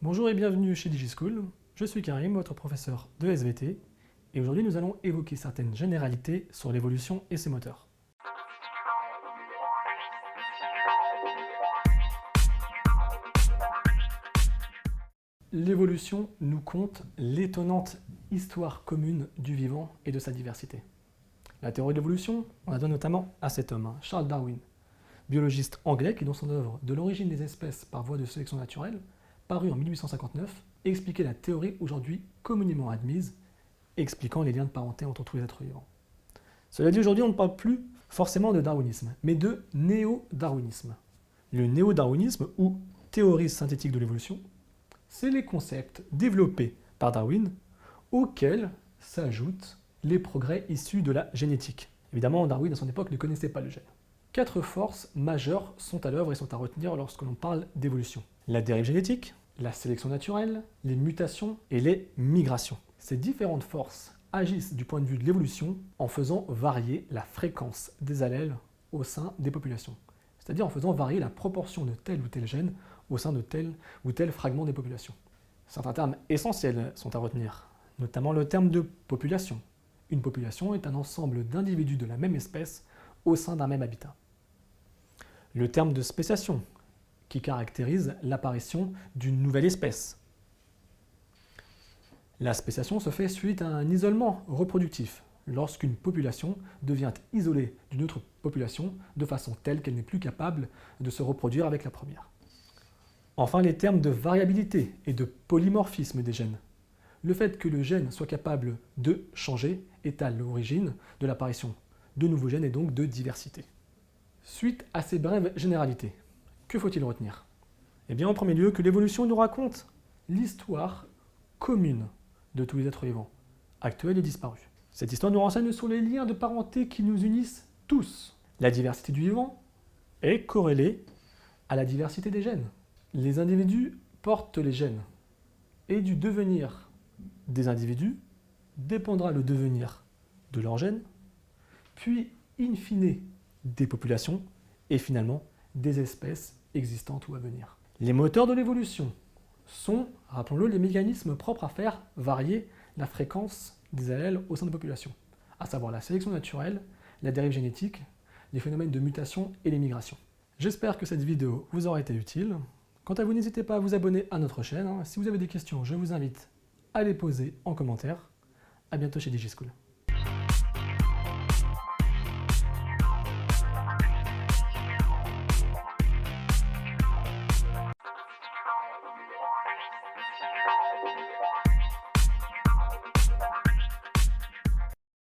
Bonjour et bienvenue chez DigiSchool, je suis Karim, votre professeur de SVT, et aujourd'hui nous allons évoquer certaines généralités sur l'évolution et ses moteurs. L'évolution nous conte l'étonnante histoire commune du vivant et de sa diversité. La théorie de l'évolution, on la donne notamment à cet homme, Charles Darwin, biologiste anglais qui dans son œuvre De l'origine des espèces par voie de sélection naturelle, paru en 1859, expliquait la théorie aujourd'hui communément admise, expliquant les liens de parenté entre tous les êtres vivants. Cela dit, aujourd'hui on ne parle plus forcément de darwinisme, mais de néo-darwinisme. Le néo-darwinisme, ou théorie synthétique de l'évolution, c'est les concepts développés par Darwin auxquels s'ajoutent les progrès issus de la génétique. Évidemment, Darwin à son époque ne connaissait pas le gène. 4 forces majeures sont à l'œuvre et sont à retenir lorsque l'on parle d'évolution. La dérive génétique, la sélection naturelle, les mutations et les migrations. Ces différentes forces agissent du point de vue de l'évolution en faisant varier la fréquence des allèles au sein des populations. C'est-à-dire en faisant varier la proportion de tel ou tel gène au sein de tel ou tel fragment des populations. Certains termes essentiels sont à retenir, notamment le terme de population. Une population est un ensemble d'individus de la même espèce au sein d'un même habitat. Le terme de spéciation, qui caractérise l'apparition d'une nouvelle espèce. La spéciation se fait suite à un isolement reproductif, lorsqu'une population devient isolée d'une autre population de façon telle qu'elle n'est plus capable de se reproduire avec la première. Enfin, les termes de variabilité et de polymorphisme des gènes. Le fait que le gène soit capable de changer est à l'origine de l'apparition de nouveaux gènes et donc de diversité. Suite à ces brèves généralités, que faut-il retenir? Eh bien, en premier lieu, que l'évolution nous raconte l'histoire commune de tous les êtres vivants, actuels et disparus. Cette histoire nous renseigne sur les liens de parenté qui nous unissent tous. La diversité du vivant est corrélée à la diversité des gènes. Les individus portent les gènes, et du devenir des individus dépendra le devenir de leurs gènes, puis, in fine, des populations, et finalement, des espèces existantes ou à venir. Les moteurs de l'évolution sont, rappelons-le, les mécanismes propres à faire varier la fréquence des allèles au sein de populations, à savoir la sélection naturelle, la dérive génétique, les phénomènes de mutation et les migrations. J'espère que cette vidéo vous aura été utile. Quant à vous, n'hésitez pas à vous abonner à notre chaîne. Si vous avez des questions, je vous invite à les poser en commentaire. À bientôt chez DigiSchool.